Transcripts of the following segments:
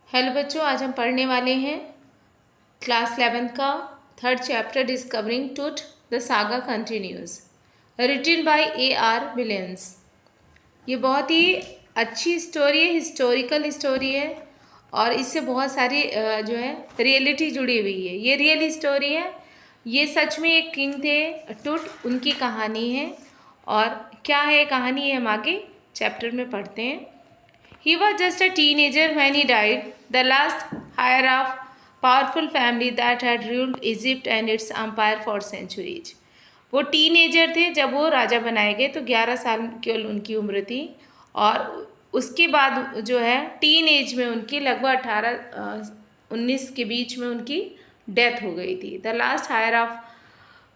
Hello बच्चों, आज हम पढ़ने वाले हैं क्लास 11 का third chapter discovering Tut the saga continues, written by A.R. Williams. ये बहुत ही अच्छी स्टोरी है, हिस्टोरिकल स्टोरी है और इससे बहुत सारी जो है रियलिटी जुड़ी हुई है। ये रियल स्टोरी है। ये सच में एक किंग थे टूट, उनकी कहानी है। और क्या है कहानी, है हम आगे चैप्टर में पढ़ते हैं। He was just a teenager when he died, the last heir of powerful family that had ruled Egypt and its empire for centuries. वो टीनेजर थे जब वो राजा बनाए गए, तो 11 साल केवल उनकी उम्र थी। और उसके बाद जो है टीन एज में उनकी लगभग 18-19 के बीच में उनकी डेथ हो गई थी। The last heir of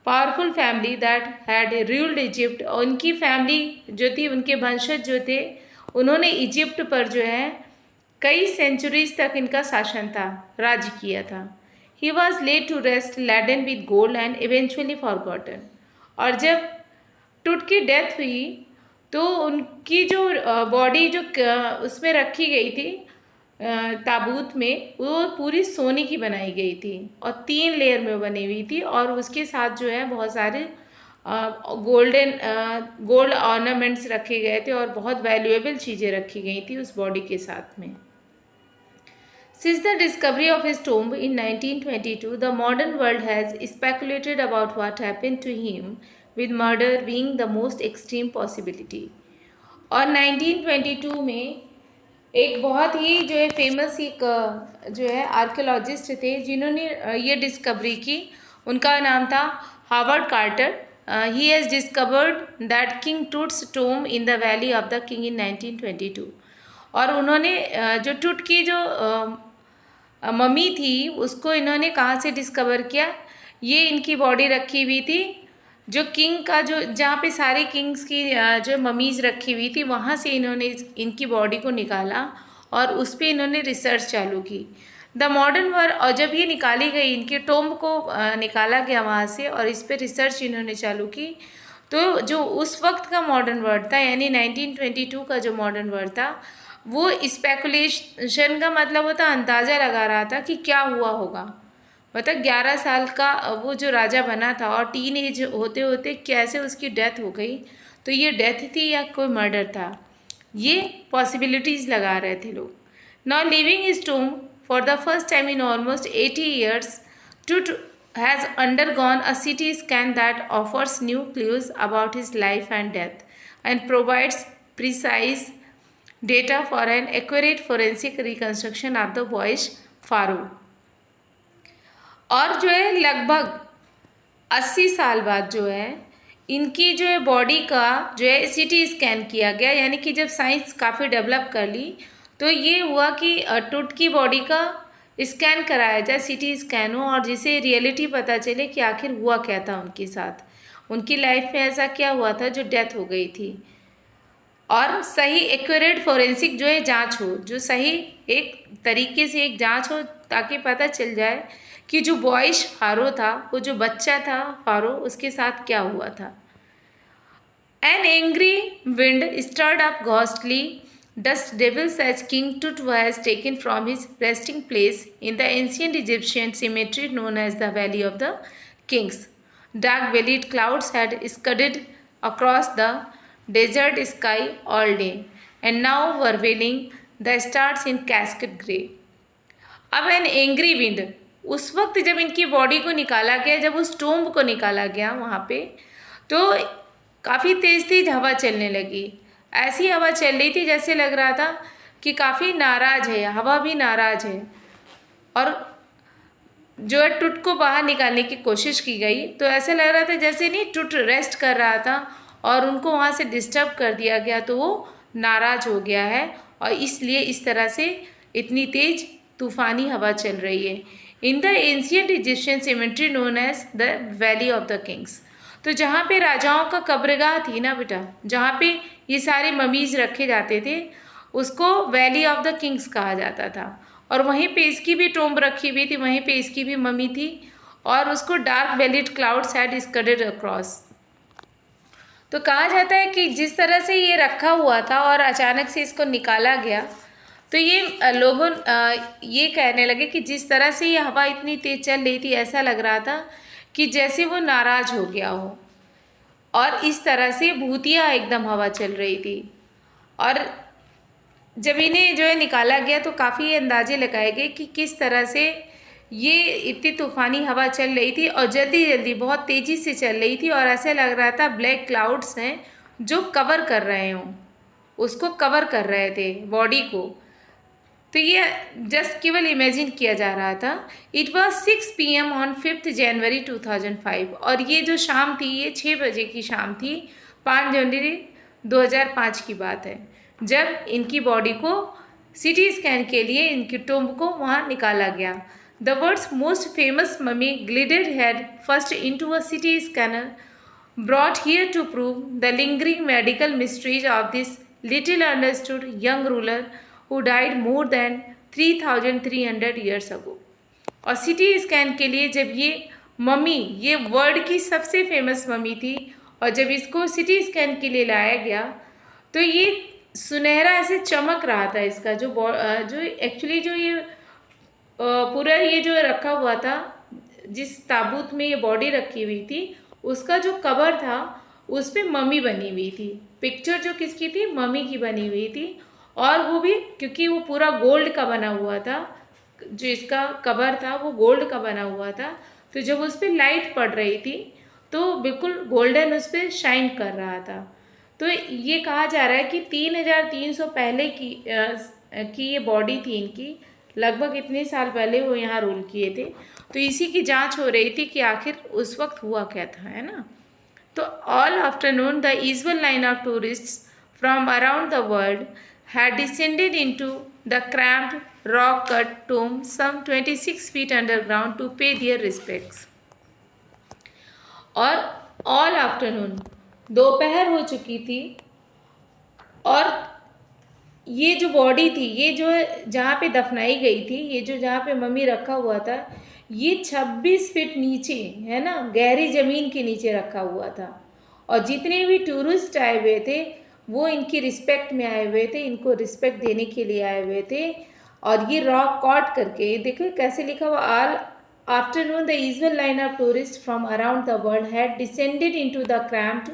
powerful family that had ruled Egypt, उनकी फैमिली जो थी, उनके वंशज जो थे, उन्होंने इजिप्ट पर जो है कई सेंचुरीज तक इनका शासन था, राज किया था। He was laid to rest laden with gold and eventually forgotten. और जब टूट की डेथ हुई तो उनकी जो बॉडी जो उसमें रखी गई थी ताबूत में, वो पूरी सोने की बनाई गई थी और 3 लेयर में बनी हुई थी। और उसके साथ जो है बहुत सारे गोल्ड ऑर्नामेंट्स रखे गए थे और बहुत वैल्यूएबल चीज़ें रखी गई थी उस बॉडी के साथ में। Since the discovery of his tomb in 1922, the modern world has speculated about what happened to him, with murder being the most extreme possibility. और 1922 में एक बहुत ही जो है फेमस एक जो है आर्कियोलॉजिस्ट थे जिन्होंने ये डिस्कवरी की। उनका नाम था Howard Carter. He has discovered that King Tut's tomb in the Valley of the King in 1922। और उन्होंने जो टूट की जो मम्मी थी उसको इन्होंने कहाँ से डिस्कवर किया, ये इनकी बॉडी रखी हुई थी जो किंग का जो जहाँ पे सारे किंग्स की जो ममीज़ रखी हुई थी, वहाँ से इन्होंने इनकी बॉडी को निकाला और उस पर इन्होंने रिसर्च चालू की। द मॉडर्न वर्ल्ड, और जब ये निकाली गई, इनके टोम्ब को निकाला गया वहाँ से और इस पर रिसर्च इन्होंने चालू की, तो जो उस वक्त का मॉडर्न वर्ल्ड था, यानी 1922 का जो मॉडर्न वर्ल्ड था, वो स्पेकुलेशन का मतलब होता अंदाज़ा लगा रहा था कि क्या हुआ होगा। मतलब 11 साल का वो जो राजा बना था और टीन एज होते होते कैसे उसकी डेथ हो गई, तो ये डेथ थी या कोई मर्डर था, ये पॉसिबिलिटीज़ लगा रहे थे लोग। Now leaving his tomb for the first time in almost 80 years, टूट has undergone a CT scan that offers new clues about his life and death and provides precise data for an accurate forensic reconstruction of the boyish pharaoh. और जो है लगभग 80 साल बाद जो है इनकी जो है बॉडी का जो है CT स्कैन किया गया, यानी कि जब साइंस काफ़ी डेवलप कर ली तो ये हुआ कि टूट की बॉडी का स्कैन कराया जाए, CT स्कैन हो, और जिसे रियलिटी पता चले कि आखिर हुआ क्या था उनके साथ, उनकी लाइफ में ऐसा क्या हुआ था जो डेथ हो गई थी। और सही एक्यूरेट फोरेंसिक जो है जांच हो, जो सही एक तरीके से एक जांच हो, ताकि पता चल जाए कि जो बॉयश फारो था, वो जो बच्चा था फारो, उसके साथ क्या हुआ था। An angry wind stirred up ghostly dust devils as King Tut was taken from his resting place in the ancient Egyptian cemetery known as the Valley of the Kings. Dark-bellied clouds had scudded across the desert sky all day and now were veiling the stars in cascade grey. अब an angry wind, उस वक्त जब इनकी body को निकाला गया, जब उस टोम्ब को निकाला गया वहाँ पे, तो काफ़ी तेज़ तेज़ हवा चलने लगी। ऐसी हवा चल रही थी जैसे लग रहा था कि काफ़ी नाराज़ है, हवा भी नाराज़ है। और जो है टूट को बाहर निकालने की कोशिश की गई तो ऐसा लग रहा था जैसे नहीं टूट रेस्ट कर रहा था और उनको वहाँ से डिस्टर्ब कर दिया गया, तो वो नाराज़ हो गया है और इसलिए इस तरह से इतनी तेज़ तूफ़ानी हवा चल रही है। In the ancient Egyptian cemetery known as the Valley of the Kings, तो जहाँ पे राजाओं का कब्रगाह थी ना बेटा, जहाँ पे ये सारे ममीज़ रखे जाते थे, उसको वैली ऑफ द किंग्स कहा जाता था। और वहीं पे इसकी भी टोम्ब रखी हुई थी, वहीं पे इसकी भी मम्मी थी, और उसको dark bellied clouds had scudded across. तो कहा जाता है कि जिस तरह से ये रखा हुआ था और अचानक से इसको निकाला गया, तो ये लोगों ये कहने लगे कि जिस तरह से ये हवा इतनी तेज चल रही थी, ऐसा लग रहा था कि जैसे वो नाराज हो गया हो, और इस तरह से भूतिया एकदम हवा चल रही थी। और जब इन्हें जो है निकाला गया तो काफ़ी अंदाजे लगाए गए कि किस तरह से ये इतनी तूफ़ानी हवा चल रही थी और जल्दी जल्दी बहुत तेज़ी से चल रही थी, और ऐसा लग रहा था ब्लैक क्लाउड्स हैं जो कवर कर रहे हों, उसको कवर कर रहे थे बॉडी को। तो ये जस्ट केवल इमेजिन किया जा रहा था। इट वॉज 6 PM ऑन 5 जनवरी 2005, और ये जो शाम थी ये 6 बजे की शाम थी, 5 जनवरी 2005 की बात है, जब इनकी बॉडी को CT स्कैन के लिए इनकी टुम्ब को वहाँ निकाला गया। The world's most famous mummy glided head first into a CT scanner brought here to prove the lingering medical mysteries of this little understood young ruler who died more than 3,300 years ago। और CT scan के लिए जब ये mummy, ये world की सबसे famous mummy थी, और जब इसको CT स्कैन के लिए लाया गया तो ये सुनहरा ऐसे चमक रहा था। इसका जो एक्चुअली जो ये पूरा ये जो रखा हुआ था, जिस ताबूत में ये बॉडी रखी हुई थी, उसका जो कवर था उस पर मम्मी बनी हुई थी। पिक्चर जो किसकी थी, मम्मी की बनी हुई थी, और वो भी क्योंकि वो पूरा गोल्ड का बना हुआ था, जो इसका कवर था वो गोल्ड का बना हुआ था, तो जब उस पर लाइट पड़ रही थी तो बिल्कुल गोल्डन उस पर शाइन कर रहा था। तो ये कहा जा रहा है कि 3,300 पहले की ये बॉडी थी इनकी, लगभग इतने साल पहले वो यहाँ रूल किए थे। तो इसी की जांच हो रही थी कि आखिर उस वक्त हुआ क्या था, है ना। तो all afternoon the usual line of tourists from around the world had descended into the cramped rock cut tomb some 26 feet underground to pay their respects। और ऑल आफ्टरनून, दोपहर हो चुकी थी, और ये जो बॉडी थी, ये जो जहाँ पे दफनाई गई थी, ये जो जहाँ पे मम्मी रखा हुआ था, ये 26 फीट नीचे, है ना, गहरी ज़मीन के नीचे रखा हुआ था। और जितने भी टूरिस्ट आए हुए थे वो इनकी रिस्पेक्ट में आए हुए थे, इनको रिस्पेक्ट देने के लिए आए हुए थे। और ये रॉक कॉट करके देखो कैसे लिखा हुआ, all afternoon the usual line of tourists from around the world had descended into the cramped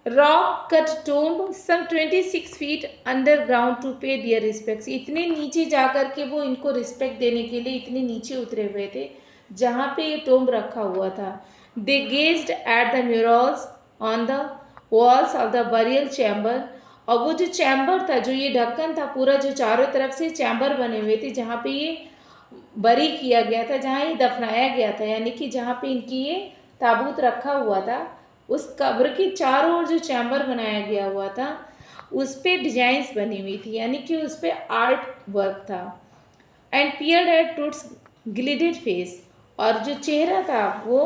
rock cut tomb some 26 feet underground to pay their respects. इतने नीचे जा कर के वो इनको रिस्पेक्ट देने के लिए इतने नीचे उतरे हुए थे जहाँ पे ये टूम्ब रखा हुआ था। They gazed at the murals on the walls of the burial chamber. और वो जो चैम्बर था, जो ये ढक्कन था पूरा, जो चारों तरफ से चैम्बर बने हुए थे जहाँ पे ये बरी किया गया था, जहाँ ये दफनाया गया था, यानी कि जहाँ पे इनकी ये ताबूत रखा हुआ था, उस कब्र के चारों ओर जो चैम्बर बनाया गया हुआ था उस पर डिजाइंस बनी हुई थी, यानी कि उस पर आर्ट वर्क था। And peered at Tut's gilded face. और जो चेहरा था, वो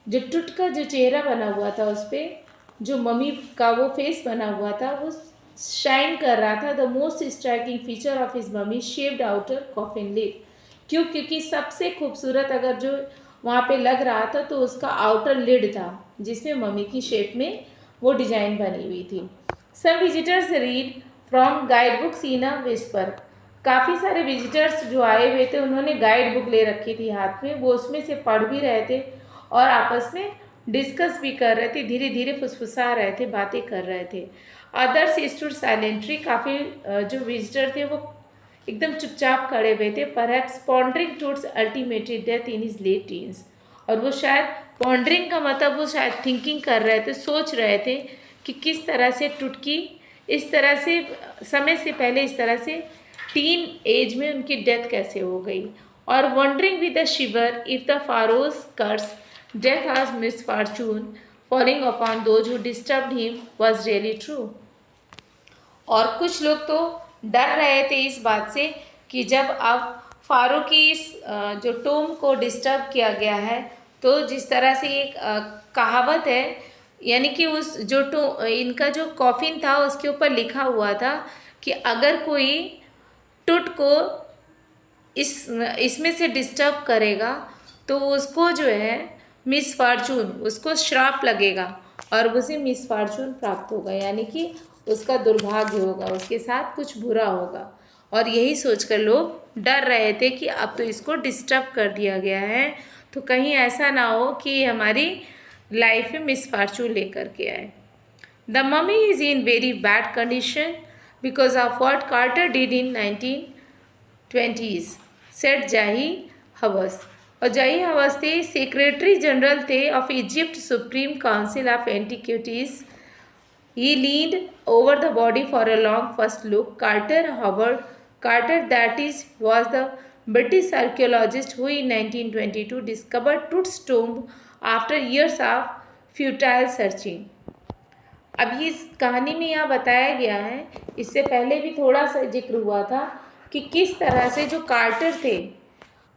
जो टूट का जो चेहरा बना हुआ था उस पर जो मम्मी का वो फेस बना हुआ था वो शाइन कर रहा था। The most striking feature of his mummy shaped outer coffin lid. क्योंकि सबसे खूबसूरत अगर जो वहाँ पे लग रहा था तो उसका आउटर लिड था, जिसमें मम्मी की शेप में वो डिजाइन बनी हुई थी। सब visitors read from guide books in a whisper. काफ़ी सारे विजिटर्स जो आए हुए थे उन्होंने गाइड बुक ले रखी थी हाथ में, वो उसमें से पढ़ भी रहे थे और आपस में डिस्कस भी कर रहे थे, धीरे धीरे फुसफुसा रहे थे, बातें कर रहे थे। Others stood silently. काफ़ी जो विजिटर थे वो एकदम चुपचाप खड़े हुए थे। Perhaps pondering Tut's ultimately death in his late teens. और वो शायद पॉन्डरिंग का मतलब वो शायद थिंकिंग कर रहे थे, सोच रहे थे कि किस तरह से टुटकी इस तरह से समय से पहले इस तरह से टीन एज में उनकी डेथ कैसे हो गई। और wondering with the shiver if the pharaoh's curse death as misfortune falling upon those who disturbed him was really true. और कुछ लोग तो डर रहे थे इस बात से कि जब अब फारो की इस जो टोम को डिस्टर्ब किया गया है, तो जिस तरह से एक कहावत है, यानी कि उस जो इनका जो कॉफिन था उसके ऊपर लिखा हुआ था कि अगर कोई टुट को इसमें से डिस्टर्ब करेगा तो उसको जो है मिस फॉर्चून, उसको श्राप लगेगा और उसे मिस फॉर्चून प्राप्त होगा, यानी कि उसका दुर्भाग्य होगा, उसके साथ कुछ बुरा होगा। और यही सोचकर लोग डर रहे थे कि अब तो इसको डिस्टर्ब कर दिया गया है, तो कहीं ऐसा ना हो कि हमारी लाइफ में मिसफॉर्चून लेकर के आए। The mummy is in very bad condition because of what Carter did in 1920s, said Zahi Hawass. और जाही हवस थे सेक्रेटरी जनरल थे of Egypt Supreme Council of Antiquities. He leaned over the body for a long first look. Carter, that is, was the British archaeologist who in 1922 discovered Tut's tomb after years of futile searching. अब इस कहानी में यहाँ बताया गया है, इससे पहले भी थोड़ा सा जिक्र हुआ था कि किस तरह से जो कार्टर थे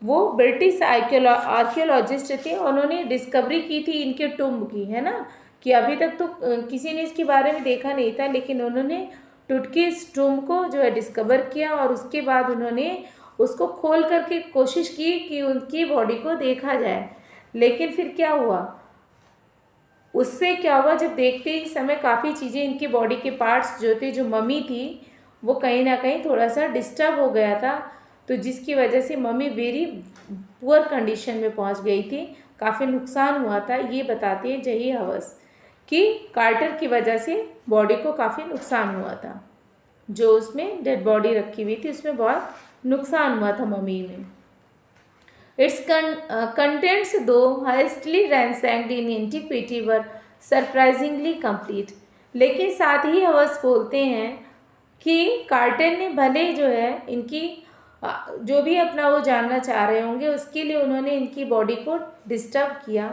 वो ब्रिटिश आर्कियोलॉजिस्ट थे, उन्होंने डिस्कवरी की थी इनके टुम्ब की, है ना, कि अभी तक तो किसी ने इसके बारे में देखा नहीं था, लेकिन उन्होंने टुट के इस टुम्ब को जो है डिस्कवर किया और उसके बाद उन्होंने उसको खोल करके कोशिश की कि उनकी बॉडी को देखा जाए। लेकिन फिर क्या हुआ, उससे क्या हुआ, जब देखते ही समय काफ़ी चीज़ें इनकी बॉडी के पार्ट्स जो थे, जो मम्मी थी, वो कहीं ना कहीं थोड़ा सा डिस्टर्ब हो गया था, तो जिसकी वजह से मम्मी वेरी पुअर कंडीशन में पहुंच गई थी, काफ़ी नुकसान हुआ था। ये बताती है जही हवस कि कार्टर की वजह से बॉडी को काफ़ी नुकसान हुआ था, जो उसमें डेड बॉडी रखी हुई थी उसमें बहुत नुकसान हुआ था मम्मी में। It's contents though hastily ransacked in antiquity were surprisingly complete। लेकिन साथ ही हवस बोलते हैं कि कार्टर ने भले जो है इनकी जो भी अपना वो जानना चाह रहे होंगे उसके लिए उन्होंने इनकी बॉडी को डिस्टर्ब किया,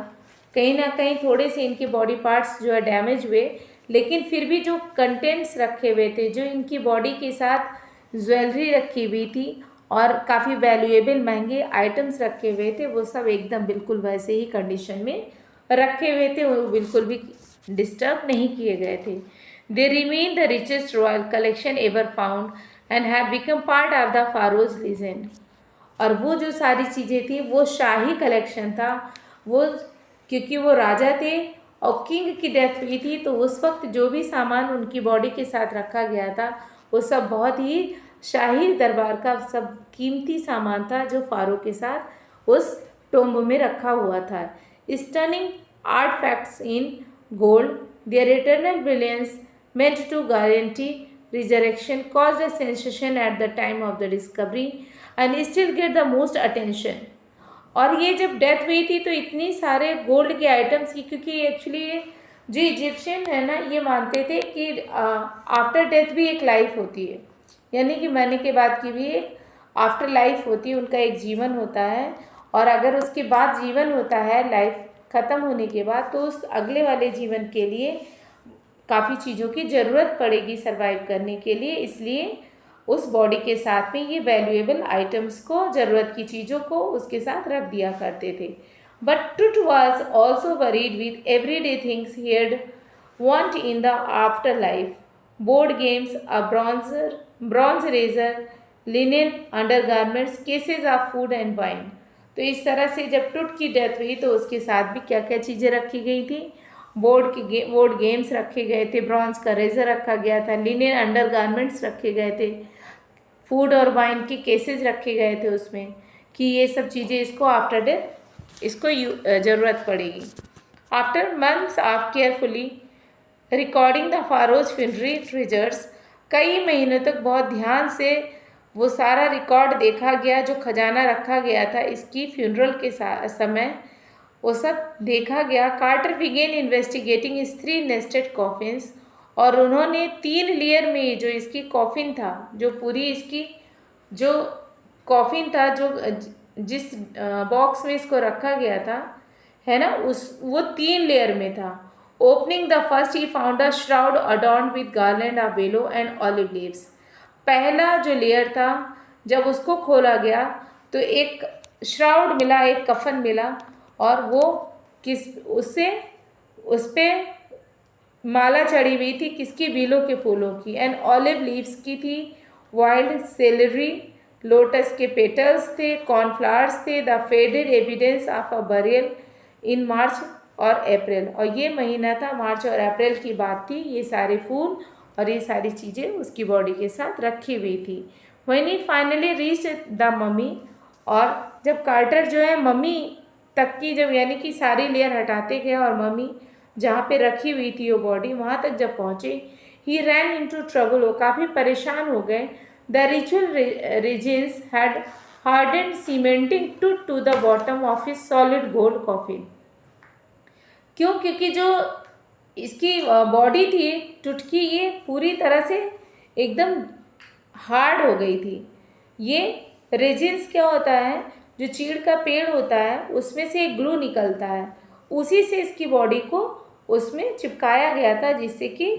कहीं ना कहीं थोड़े से इनके बॉडी पार्ट्स जो है डैमेज हुए, लेकिन फिर भी जो कंटेंट्स रखे हुए थे, जो इनकी बॉडी के साथ ज्वेलरी रखी हुई थी और काफ़ी वैल्यूएबल महंगे आइटम्स रखे हुए थे, वो सब एकदम बिल्कुल वैसे ही कंडीशन में रखे हुए थे, वो बिल्कुल भी डिस्टर्ब नहीं किए गए थे। They remain the richest royal collection ever found and have become part of the pharaoh's legend. और वो जो सारी चीज़ें थी वो शाही कलेक्शन था, वो क्योंकि वो राजा थे और किंग की डेथ हुई थी, तो उस वक्त जो भी सामान उनकी बॉडी के साथ रखा गया था वो सब बहुत ही शाही दरबार का सब कीमती सामान था जो फारो के साथ उस टोम्ब में रखा हुआ था। Stunning artefacts in gold, their eternal brilliance meant to guarantee resurrection caused a sensation at the time of the discovery and still get the most attention। और ये जब डेथ हुई थी तो इतनी सारे गोल्ड के आइटम्स की, क्योंकि एक्चुअली ये जो इजिप्शियन है ना ये मानते थे कि आफ्टर डेथ भी एक लाइफ होती है, यानी कि मरने के बाद की भी एक आफ्टर लाइफ होती है, उनका एक जीवन होता है, और अगर उसके बाद जीवन होता है लाइफ ख़त्म होने के बाद, तो उस अगले वाले जीवन के लिए काफ़ी चीज़ों की ज़रूरत पड़ेगी सर्वाइव करने के लिए, इसलिए उस बॉडी के साथ में ये वैल्यूएबल आइटम्स को, ज़रूरत की चीज़ों को उसके साथ रख दिया करते थे। But Tut was also worried with everyday things heard want in the afterlife, board games, a bronze razor, linen undergarments, cases of food and wine. तो इस तरह से जब टुट की डेथ हुई तो उसके साथ भी क्या क्या चीज़ें रखी गई थी, बोर्ड गेम्स रखे गए थे, ब्रॉन्ज का रेजर रखा गया था, लिनेन अंडरगारमेंट्स रखे गए थे, फूड और वाइन के केसेस रखे गए थे उसमें, कि ये सब चीज़ें इसको आफ्टर डेथ इसको ज़रूरत पड़ेगी। After months of carefully recording the pharaoh's funerary treasures, कई महीनों तक बहुत ध्यान से वो सारा रिकॉर्ड देखा गया जो खजाना रखा गया था इसकी फ्यूनरल के समय, वो सब देखा गया। कार्टर बिगेन इन्वेस्टिगेटिंग इस 3 नेस्टेड कॉफिन्स, और उन्होंने 3 लेयर में जो इसकी कॉफिन था, जो पूरी इसकी जो कॉफिन था, जो जिस बॉक्स में इसको रखा गया था, है ना, वो 3 लेयर में था। Opening the first he found a shroud adorned with garland of yellow and olive leaves. पहला जो लेयर था जब उसको खोला गया तो एक श्राउड मिला, एक कफन मिला, और वो उस पे माला चढ़ी हुई थी, किसकी, बीलों के फूलों की, एंड ऑलिव लीव्स की थी, वाइल्ड सेलेरी, लोटस के पेटल्स थे, कॉर्नफ्लावर्स थे, the faded evidence of a burial in March और अप्रैल। और ये महीना था, मार्च और अप्रैल की बात थी, ये सारे फूल और ये सारी चीज़ें उसकी बॉडी के साथ रखी हुई थी। When he finally reach the mummy, और जब कार्टर जो है मम्मी तक की जब यानी कि सारी लेयर हटाते गए और मम्मी जहाँ पे रखी हुई थी वो बॉडी वहाँ तक जब पहुँचे, ही रैन इनटू ट्रबल, वो काफ़ी परेशान हो गए। The ritual resins had hardened cementing to the bottom of his solid gold coffin। क्यों? क्योंकि जो इसकी बॉडी थी टुटकी, ये पूरी तरह से एकदम हार्ड हो गई थी। ये रेजिन्स क्या होता है, जो चीड़ का पेड़ होता है उसमें से एक ग्लू निकलता है, उसी से इसकी बॉडी को उसमें चिपकाया गया था जिससे कि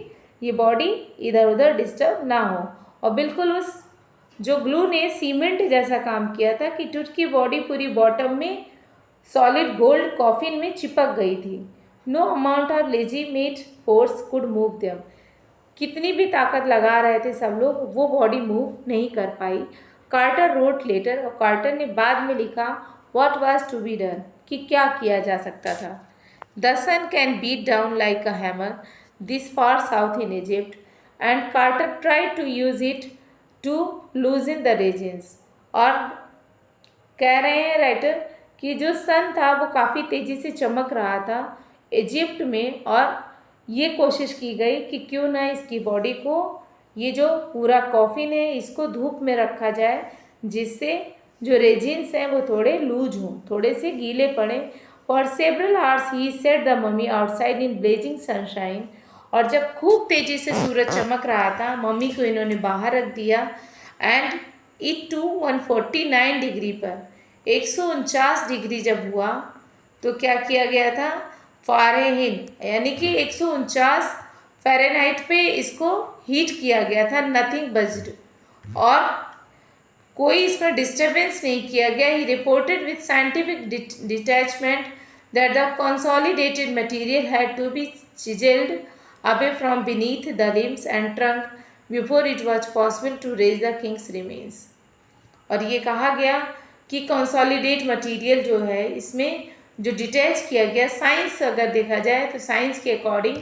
ये बॉडी इधर उधर डिस्टर्ब ना हो। और बिल्कुल उस जो ग्लू ने सीमेंट जैसा काम किया था कि टुट की बॉडी पूरी बॉटम में सॉलिड गोल्ड कॉफिन में चिपक गई थी। No amount of legitimate force could move them, कितनी भी ताकत लगा रहे थे सब लोग, वो बॉडी मूव नहीं कर पाई। कार्टर रोट लेटर, और कार्टर ने बाद में लिखा what was to be done, कि क्या किया जा सकता था। The sun can beat down like a hammer this far south in Egypt and Carter tried to use it to loosen the resins. और कह रहे हैं राइटर कि जो सन था वो काफ़ी तेज़ी से चमक रहा था इजिप्ट में, और ये कोशिश की गई कि क्यों ना इसकी बॉडी को, ये जो पूरा कॉफिन है इसको धूप में रखा जाए जिससे जो रेजिन्स हैं वो थोड़े लूज हों, थोड़े से गीले पड़े। For several hours he set the mummy outside in blazing sunshine, और जब खूब तेज़ी से सूरज चमक रहा था मम्मी को इन्होंने बाहर रख दिया। एंड इट टू 149 डिग्री पर, 149 डिग्री जब हुआ तो क्या किया गया था, फ़ारेनहीट यानी कि 149 फ़ारेनहाइट पे इसको हीट किया गया था, नथिंग बज्ड, और कोई इसमें डिस्टर्बेंस नहीं किया गया। He reported with scientific detachment that the consolidated material had to be chiselled away from beneath the limbs and trunk before it was possible to raise the king's remains। और ये कहा गया कि कंसोलिडेट मटेरियल जो है इसमें जो detach किया गया, साइंस अगर देखा जाए तो साइंस के अकॉर्डिंग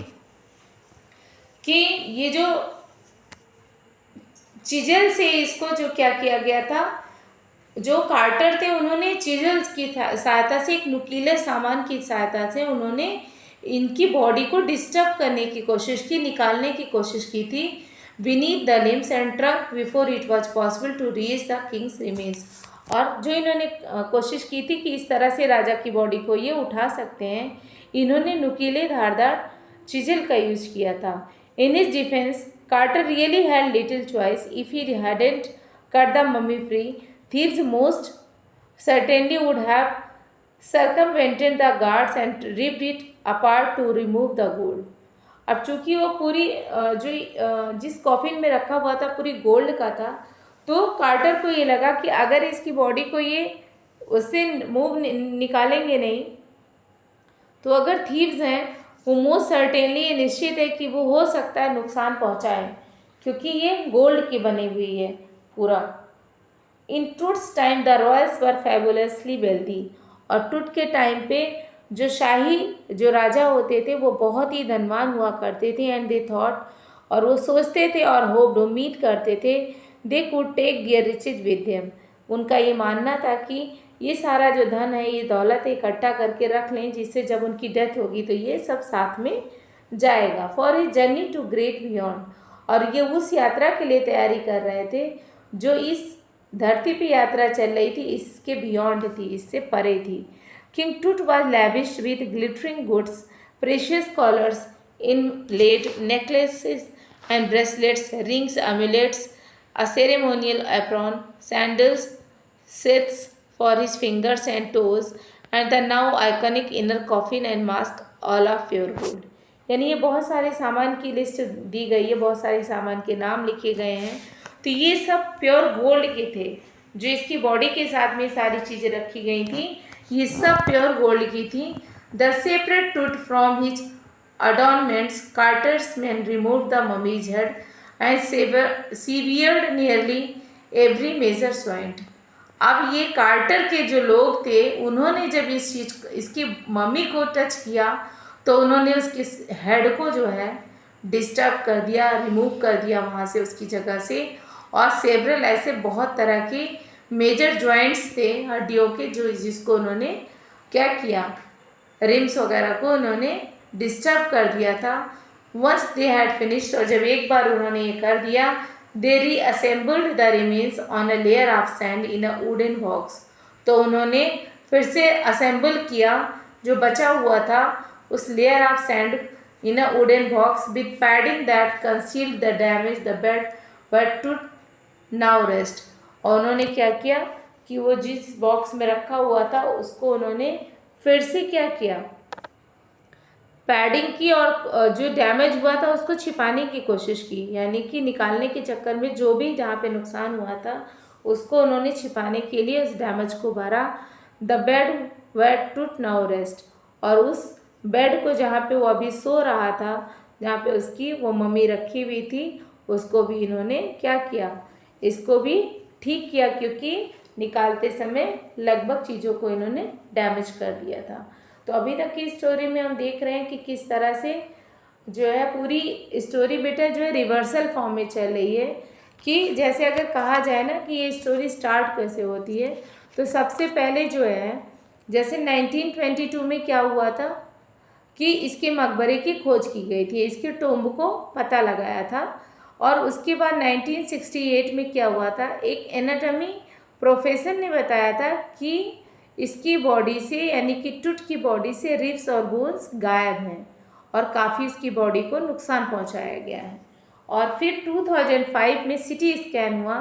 कि ये जो चिजल से इसको जो क्या किया गया था, जो कार्टर थे उन्होंने चिजल्स की सहायता से, एक नुकीले सामान की सहायता से उन्होंने इनकी बॉडी को डिस्टर्ब करने की कोशिश की, निकालने की कोशिश की थी beneath the limbs and trunk before it was possible to reach the king's remains. और जो इन्होंने कोशिश की थी कि इस तरह से राजा की बॉडी को ये उठा सकते हैं, इन्होंने नुकीले धारदार चिजल का यूज किया था। In his defence Carter really had little choice if he hadn't cut the mummy free, thieves most certainly would have circumvented the guards and ripped it apart to remove the gold। अब चूंकि वो पूरी जिस coffin में रखा हुआ था पूरी गोल्ड का था, तो कार्टर को ये लगा कि अगर इसकी बॉडी को ये उससे मूव निकालेंगे नहीं तो अगर थीव्स हैं वो मोस्ट सर्टेनली, ये निश्चित है कि वो हो सकता है नुकसान पहुंचाए, क्योंकि ये गोल्ड की बनी हुई है पूरा। In Tut's time the royals were fabulously wealthy, और टुट के टाइम पे जो शाही जो राजा होते थे वो बहुत ही धनवान हुआ करते थे। एंड दे थॉट, और वो सोचते थे और होप्ड, उम्मीद करते थे, they could take their riches with them, उनका ये मानना था कि ये सारा जो धन है, ये दौलत इकट्ठा करके रख लें जिससे जब उनकी डेथ होगी तो ये सब साथ में जाएगा। For his journey to great beyond, और ये उस यात्रा के लिए तैयारी कर रहे थे जो इस धरती पे यात्रा चल रही थी, इसके बियॉन्ड थी, इससे परे थी। King Tut was lavish with glittering goods, precious collars, inlaid necklaces and bracelets, rings, amulettes, a ceremonial apron, sandals, sets for his fingers and toes, and the now iconic inner coffin and mask, all of pure gold। यानी ये बहुत सारे सामान की list दी गई है, बहुत सारे सामान के नाम लिखे गए हैं, तो ये सब प्योर गोल्ड के थे। जो इसकी बॉडी के साथ में सारी चीज़ें रखी गई थी ये सब प्योर गोल्ड की थी। द सेपरेट टूट from his adornments, Carter's men removed the mummy's head and severed nearly every major joint। अब ये कार्टर के जो लोग थे उन्होंने जब इसकी मम्मी को टच किया तो उन्होंने उसके हेड को जो है डिस्टर्ब कर दिया, रिमूव कर दिया वहाँ से उसकी जगह से। और सेवरल ऐसे बहुत तरह के मेजर जॉइंट्स थे हड्डियों के जिसको उन्होंने क्या किया, रिम्स वगैरह को उन्होंने डिस्टर्ब कर दिया था। वंस दे हैड फिनिश्ड, और जब एक बार उन्होंने ये कर दिया, they reassembled the remains on a layer of sand in a wooden box, तो उन्होंने फिर से असेंबल किया जो बचा हुआ था उस layer of sand in a wooden box with padding that concealed the damage the bed but to now rest. और उन्होंने क्या किया कि वो जिस बॉक्स में रखा हुआ था उसको उन्होंने फिर से क्या किया, पैडिंग की और जो डैमेज हुआ था उसको छिपाने की कोशिश की, यानी कि निकालने के चक्कर में जो भी जहाँ पे नुकसान हुआ था उसको उन्होंने छिपाने के लिए उस डैमेज को भरा। द बेड वेयर टूट नाउ रेस्ट, और उस बेड को जहाँ पे वो अभी सो रहा था, जहाँ पे उसकी वो मम्मी रखी हुई थी, उसको भी इन्होंने क्या किया, इसको भी ठीक किया, क्योंकि निकालते समय लगभग चीज़ों को इन्होंने डैमेज कर दिया था। तो अभी तक की स्टोरी में हम देख रहे हैं कि किस तरह से जो है पूरी स्टोरी बेटा जो है रिवर्सल फॉर्म में चल रही है। कि जैसे अगर कहा जाए ना कि ये स्टोरी स्टार्ट कैसे होती है, तो सबसे पहले जो है जैसे 1922 में क्या हुआ था कि इसके मकबरे की खोज की गई थी, इसके टोम्ब को पता लगाया था। और उसके बाद 1968 में क्या हुआ था, एक एनाटॉमी प्रोफेसर ने बताया था कि इसकी बॉडी से, यानी कि टूट की बॉडी से रिब्स और बोन्स गायब हैं और काफ़ी इसकी बॉडी को नुकसान पहुंचाया गया है। और फिर 2005 में सिटी स्कैन हुआ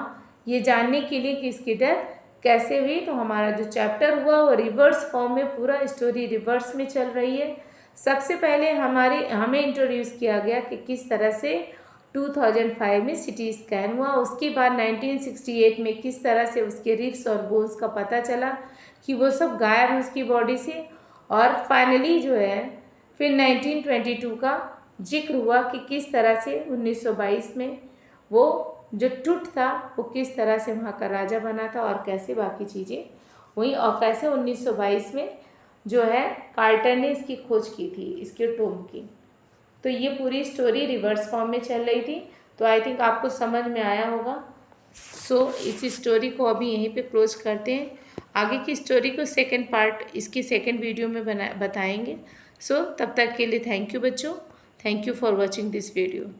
ये जानने के लिए कि इसकी डेथ कैसे हुई। तो हमारा जो चैप्टर हुआ वो रिवर्स फॉर्म में, पूरा स्टोरी रिवर्स में चल रही है। सबसे पहले हमें इंट्रोड्यूस किया गया कि किस तरह से 2005 में सिटी स्कैन हुआ, उसके बाद 1968 में किस तरह से उसके रिब्स और बोन्स का पता चला कि वो सब गायब है उसकी बॉडी से। और फाइनली जो है फिर 1922 का जिक्र हुआ कि किस तरह से 1922 में वो जो टूट था वो किस तरह से वहाँ का राजा बना था और कैसे बाकी चीज़ें हुई, और कैसे 1922 में जो है कार्टर ने इसकी खोज की थी, इसके टोम्ब की। तो ये पूरी स्टोरी रिवर्स फॉर्म में चल रही थी। तो आई थिंक आपको समझ में आया होगा। सो इस स्टोरी को अभी यहीं पे क्लोज करते हैं। आगे की स्टोरी को सेकंड पार्ट इसकी सेकंड वीडियो में बताएंगे। सो तब तक के लिए थैंक यू बच्चों, thank you for watching this video.